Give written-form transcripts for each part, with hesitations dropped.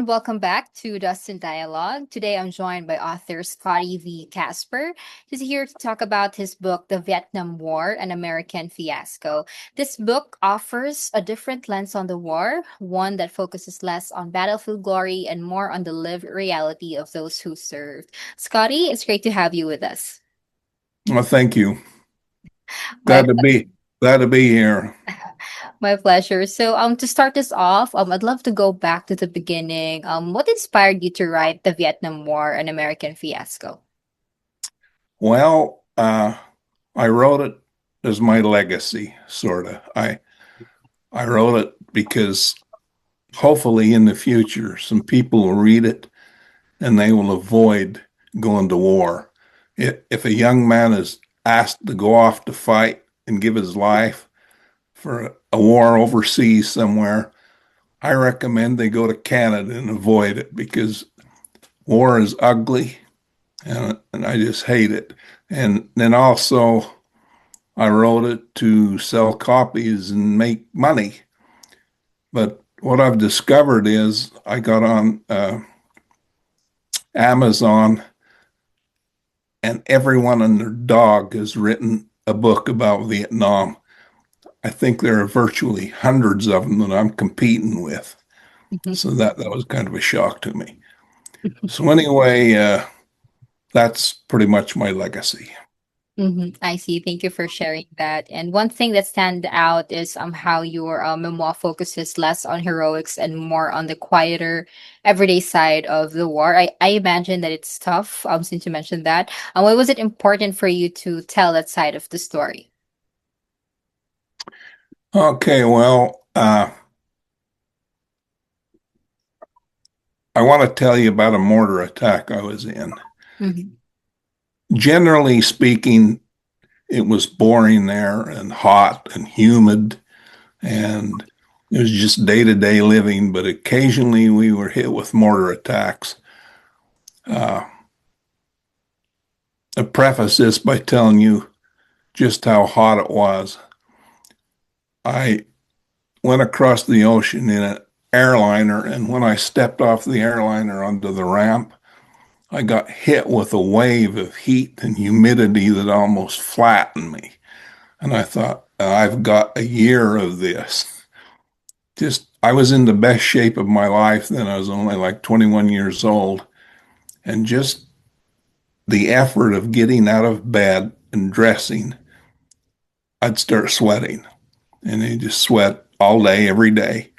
and welcome back to Dustin Dialogue. Today I'm joined by author Scotty V. Casper, who's here to talk about his book, The Vietnam War, An American Fiasco. This book offers a different lens on the war, one that focuses less on battlefield glory and more on the lived reality of those who served. Scotty, it's great to have you with us. Well, thank you. My Glad to be glad to be here. My pleasure. To start this off, I'd love to go back to the beginning. What inspired you to write The Vietnam War, An American Fiasco? Well, I wrote it as my legacy, sort of. I wrote it because hopefully in the future some people will read it and they will avoid going to war. If a young man is asked to go off to fight and give his life for a war overseas somewhere, I recommend they go to Canada and avoid it because war is ugly and I just hate it. And then also, I wrote it to sell copies and make money. But what I've discovered is I got on Amazon, and everyone and their dog has written a book about Vietnam. I think there are virtually hundreds of them that I'm competing with. So that was kind of a shock to me. So anyway, that's pretty much my legacy. I see. Thank you for sharing that. And one thing that stand out is how your memoir focuses less on heroics and more on the quieter, everyday side of the war. I imagine that it's tough, since you mentioned that. Why was it important for you to tell that side of the story? Okay, well, I want to tell you about a mortar attack I was in. Hmm. Generally speaking, it was boring there and hot and humid, and it was just day to day living. But occasionally we were hit with mortar attacks. Uh, I preface this by telling you just how hot it was. I went across the ocean in an airliner, and when I stepped off the airliner onto the ramp, I got hit with a wave of heat and humidity that almost flattened me. And I thought, I've got a year of this. Just, I was in the best shape of my life then. I was only like 21 years old. And just the effort of getting out of bed and dressing, I'd start sweating. And you just sweat all day, every day.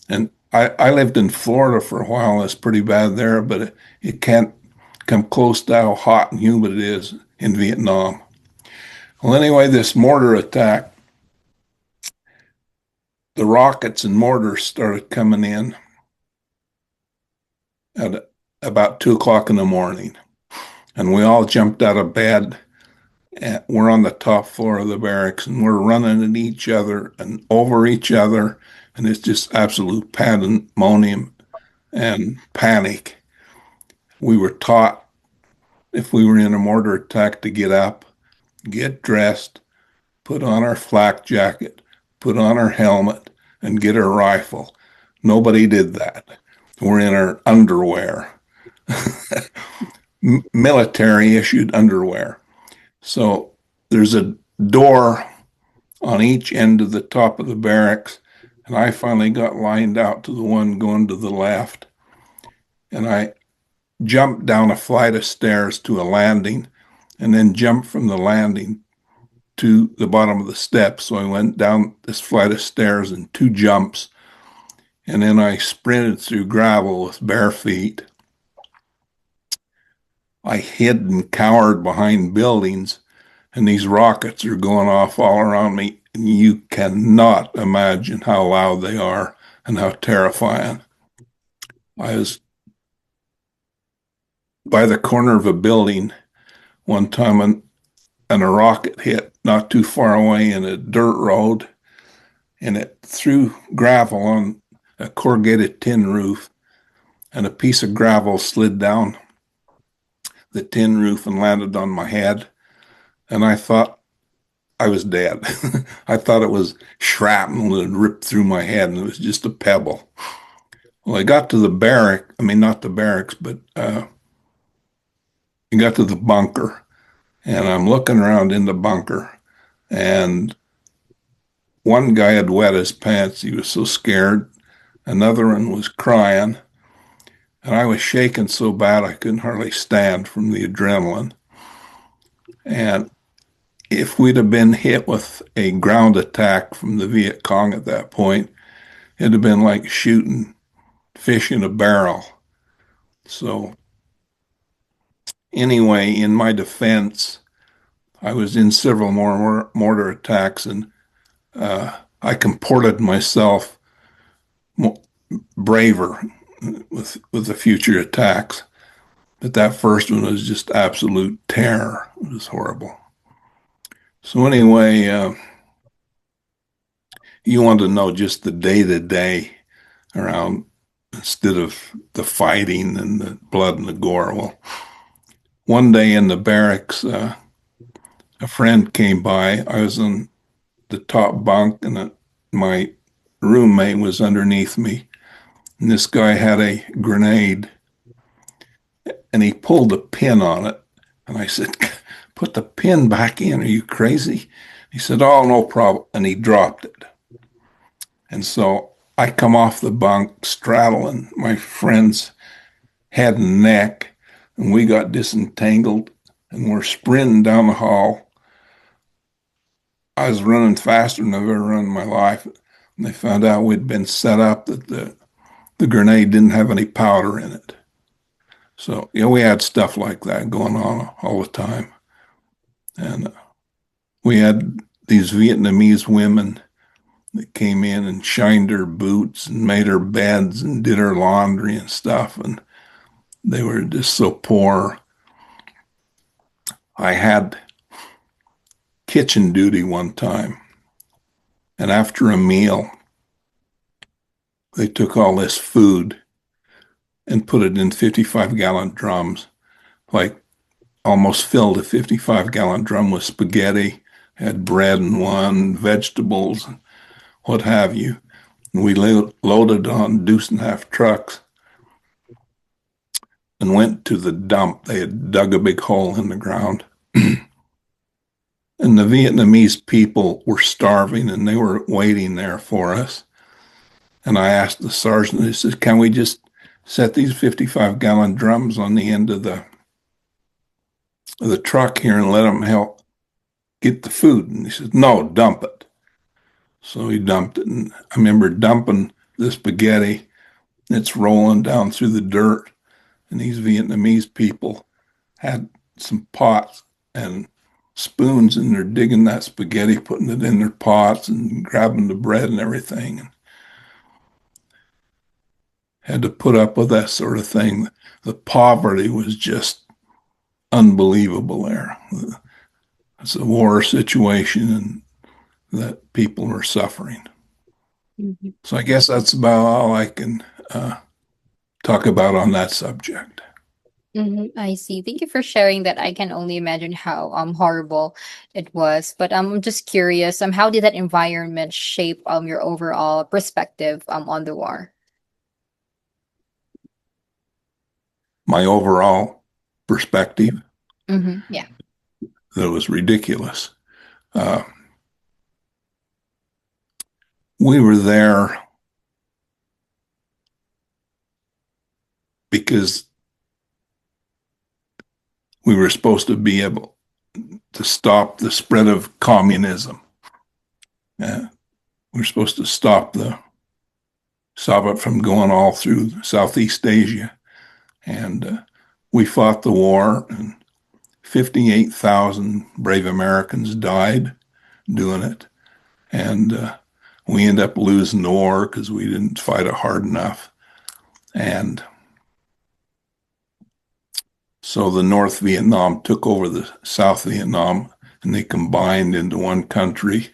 And I lived in Florida for a while. It's pretty bad there, but it can't come close to how hot and humid it is in Vietnam. Well, anyway, this mortar attack, the rockets and mortars started coming in at about 2 o'clock in the morning. And we all jumped out of bed. And we're on the top floor of the barracks and we're running at each other and over each other. And it's just absolute pandemonium and panic. We were taught if we were in a mortar attack to get up, get dressed, put on our flak jacket, put on our helmet, and get our rifle. Nobody did that. We're in our underwear, military issued underwear. So there's a door on each end of the top of the barracks. And I finally got lined out to the one going to the left. And I jumped down a flight of stairs to a landing and then jumped from the landing to the bottom of the steps. So I went down this flight of stairs in two jumps. And then I sprinted through gravel with bare feet. I hid and cowered behind buildings, and these rockets are going off all around me. And you cannot imagine how loud they are and how terrifying. I was by the corner of a building one time, and a rocket hit not too far away in a dirt road, and it threw gravel on a corrugated tin roof, and a piece of gravel slid down the tin roof and landed on my head. And I thought I was dead. I thought it was shrapnel that had ripped through my head, and it was just a pebble. Well, I got to the barrack. I mean, not the barracks, but I got to the bunker, and I'm looking around in the bunker, and one guy had wet his pants. He was so scared. Another one was crying, and I was shaking so bad I couldn't hardly stand from the adrenaline. And if we'd have been hit with a ground attack from the Viet Cong at that point, it'd have been like shooting fish in a barrel. So, anyway, in my defense, I was in several more mortar attacks, and I comported myself braver with the future attacks. But that first one was just absolute terror. It was horrible. So anyway, you want to know just the day to day around instead of the fighting and the blood and the gore. Well, one day in the barracks, a friend came by. I was on the top bunk, and my roommate was underneath me. And this guy had a grenade, and he pulled a pin on it. And I said, "Put the pin back in. Are you crazy?" He said, "Oh, no problem." And he dropped it. And so I come off the bunk straddling my friend's head and neck, and we got disentangled, and we're sprinting down the hall. I was running faster than I've ever run in my life. And they found out we'd been set up that the grenade didn't have any powder in it. So, we had stuff like that going on all the time. And we had these Vietnamese women that came in and shined her boots and made her beds and did her laundry and stuff. And they were just so poor. I had kitchen duty one time. And after a meal, they took all this food and put it in 55-gallon drums, like almost filled a 55-gallon drum with spaghetti, had bread in one, vegetables, what have you. And we loaded on deuce and a half trucks and went to the dump. They had dug a big hole in the ground. And the Vietnamese people were starving, and they were waiting there for us. And I asked the sergeant, he said, "Can we just set these 55-gallon drums on the end of the truck here and let them help get the food?" And he said, "No, dump it." So he dumped it. And I remember dumping the spaghetti. It's rolling down through the dirt. And these Vietnamese people had some pots and spoons, and they're digging that spaghetti, putting it in their pots and grabbing the bread and everything. And had to put up with that sort of thing. The poverty was just unbelievable there. It's a war situation, and that people were suffering. Mhm. So I guess that's about all I can talk about on that subject. I see. Thank you for sharing that. I can only imagine how horrible it was. But I'm just curious, how did that environment shape your overall perspective on the war? My overall perspective, Yeah. that was ridiculous. Uh, we were there because we were supposed to be able to stop the spread of communism. We were supposed to stop it from going all through Southeast Asia. And we fought the war, and 58,000 brave Americans died doing it. And we ended up losing the war because we didn't fight it hard enough. And so the North Vietnam took over the South Vietnam, and they combined into one country,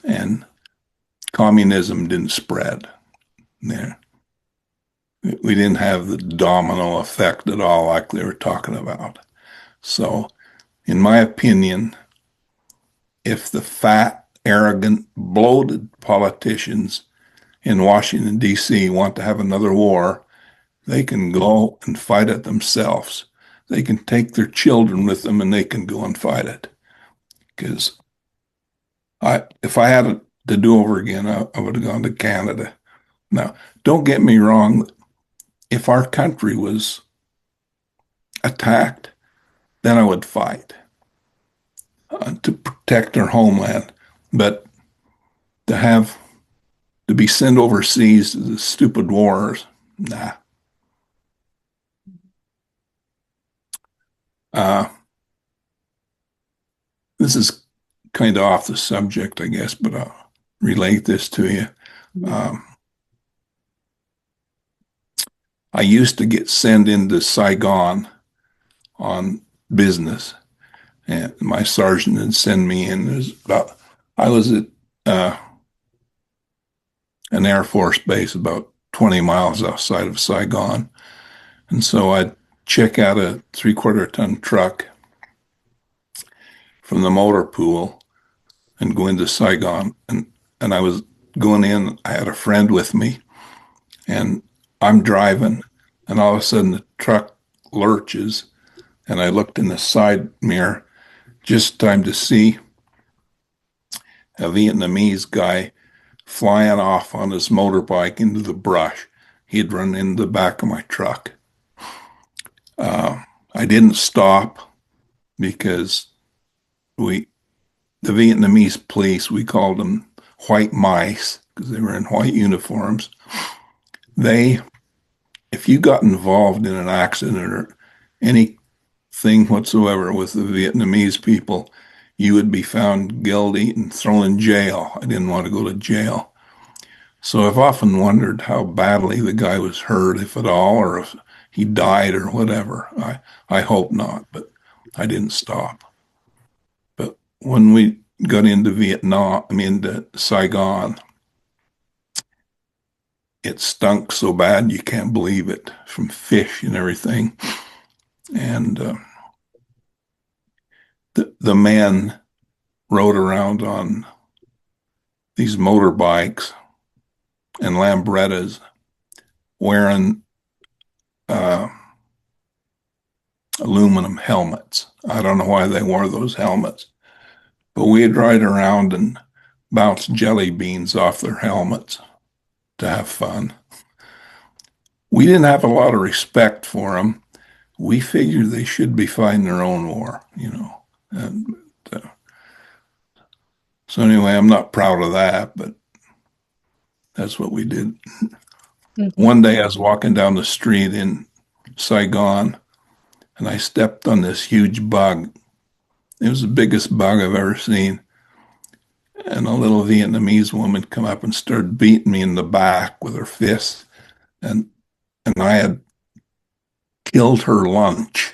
and communism didn't spread there. We didn't have the domino effect at all like they were talking about. So, in my opinion, if the fat, arrogant, bloated politicians in Washington, D.C. want to have another war, they can go and fight it themselves. They can take their children with them and they can go and fight it. Because if I had it to do over again, I would have gone to Canada. Now, don't get me wrong. If our country was attacked, then I would fight to protect our homeland. But to have to be sent overseas to the stupid wars, nah. Uh, this is kind of off the subject, I guess, but I'll relate this to you. Um, I used to get sent into Saigon on business, and my sergeant would send me in. I was at an Air Force base about 20 miles outside of Saigon. And so I'd check out a 3/4 ton truck from the motor pool and go into Saigon. And I was going in, I had a friend with me, and I'm driving, and all of a sudden the truck lurches, and I looked in the side mirror just time to see a Vietnamese guy flying off on his motorbike into the brush. He'd run into the back of my truck. I didn't stop because the Vietnamese police, we called them white mice because they were in white uniforms. If you got involved in an accident or anything whatsoever with the Vietnamese people, you would be found guilty and thrown in jail. I didn't want to go to jail. So I've often wondered how badly the guy was hurt, if at all, or if he died or whatever. I hope not, but I didn't stop. But when we got into into Saigon, it stunk so bad you can't believe it, from fish and everything. And the men rode around on these motorbikes and Lambrettas wearing aluminum helmets. I don't know why they wore those helmets, but we'd ride around and bounce jelly beans off their helmets to have fun. We didn't have a lot of respect for them. We figured they should be fighting their own war, you know. And, so anyway, I'm not proud of that, but that's what we did. Mhm. One day I was walking down the street in Saigon and I stepped on this huge bug. It was the biggest bug I've ever seen. And a little Vietnamese woman come up and started beating me in the back with her fists. And I had killed her lunch.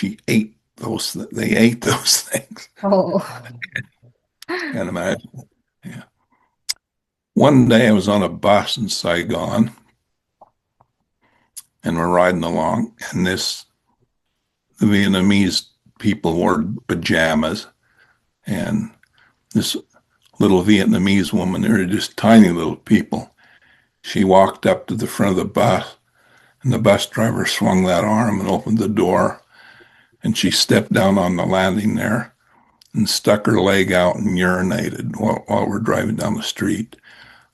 They ate those things. Oh. Can't imagine. Yeah. One day I was on a bus in Saigon and we're riding along, and the Vietnamese people wore pajamas, and this little Vietnamese woman, they were just tiny little people. She walked up to the front of the bus, and the bus driver swung that arm and opened the door, and she stepped down on the landing there and stuck her leg out and urinated while we're driving down the street.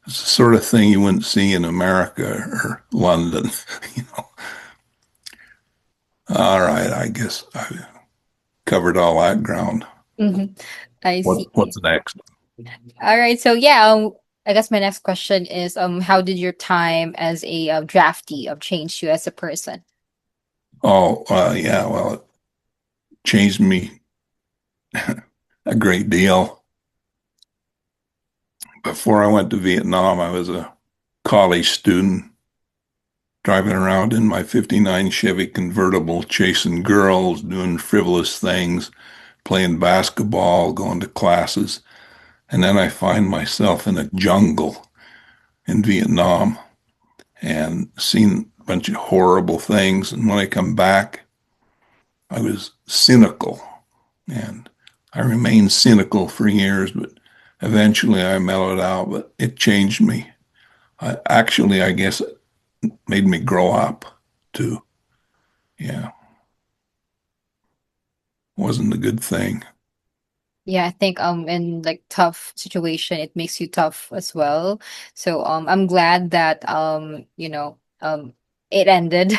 It's the sort of thing you wouldn't see in America or London, you know. All right, I guess I covered all that ground. Hmm. I see. What's next? All right. So yeah, I guess my next question is, how did your time as a draftee change you as a person? Oh, yeah, well, it changed me a great deal. Before I went to Vietnam, I was a college student driving around in my 59 Chevy convertible, chasing girls, doing frivolous things, playing basketball, going to classes. And then I find myself in a jungle in Vietnam and seen a bunch of horrible things. And when I come back, I was cynical, and I remained cynical for years, but eventually I mellowed out, but it changed me. Actually, I guess it made me grow up too. Yeah, wasn't a good thing. Yeah, I think in like tough situation it makes you tough as well. So I'm glad that it ended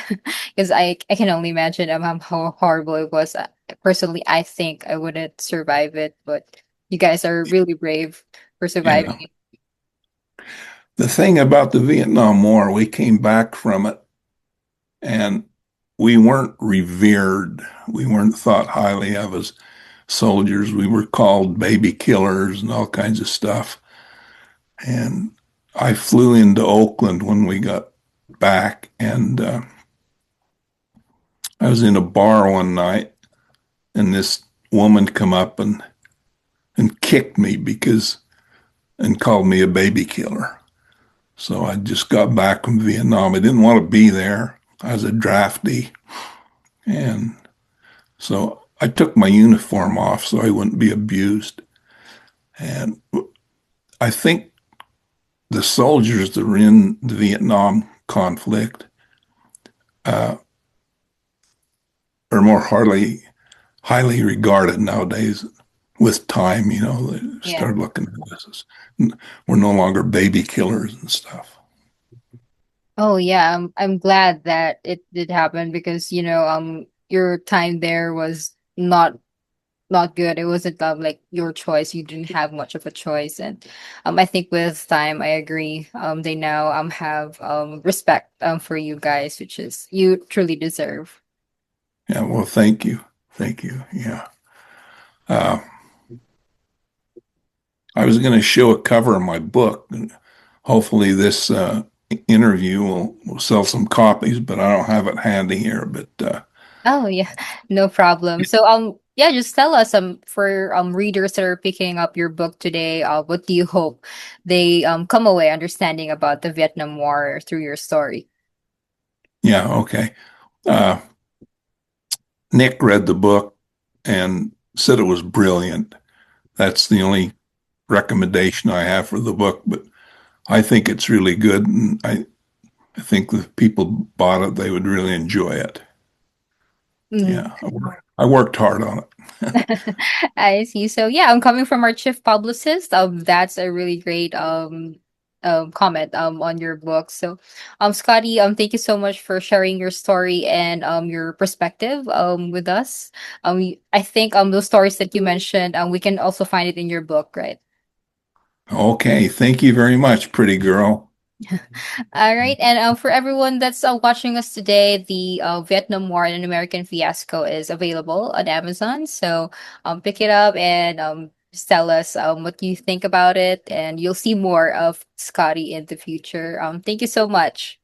because I can only imagine how horrible it was. Personally, I think I wouldn't survive it, but you guys are really brave for surviving Yeah. it. The thing about the Vietnam War, we came back from it and we weren't revered. We weren't thought highly of as soldiers. We were called baby killers and all kinds of stuff. And I flew into Oakland when we got back, and I was in a bar one night, and this woman come up and kicked me because and called me a baby killer. So I just got back from Vietnam. I didn't want to be there. I was a draftee, and so I took my uniform off so I wouldn't be abused. And I think the soldiers that were in the Vietnam conflict uh, are more highly regarded nowadays. With time, they Yeah. start looking at us as we're no longer baby killers and stuff. Oh yeah, I'm glad that it did happen because your time there was not good. It wasn't like your choice. You didn't have much of a choice, and I think with time, I agree. They now have respect for you guys, which is you truly deserve. Yeah, well, thank you. Yeah, uh, I was going to show a cover of my book, and hopefully this interview will sell some copies, but I don't have it handy here. But Oh yeah, no problem. So yeah, just tell us for readers that are picking up your book today, what do you hope they come away understanding about the Vietnam War through your story? yeah, okay. Uh, Nick read the book and said it was brilliant. That's the only recommendation I have for the book, but I think it's really good, and I think if people bought it, they would really enjoy it. Mm. Yeah, I worked hard on it. I see. So yeah, I'm coming from our chief publicist. That's a really great comment on your book. So Scotty, thank you so much for sharing your story and your perspective with us. I think those stories that you mentioned we can also find it in your book, right? Okay, thank you very much, pretty girl. All right, and for everyone that's watching us today, the Vietnam War and an American Fiasco is available on Amazon. So pick it up and just tell us what you think about it, and you'll see more of Scotty in the future. Thank you so much.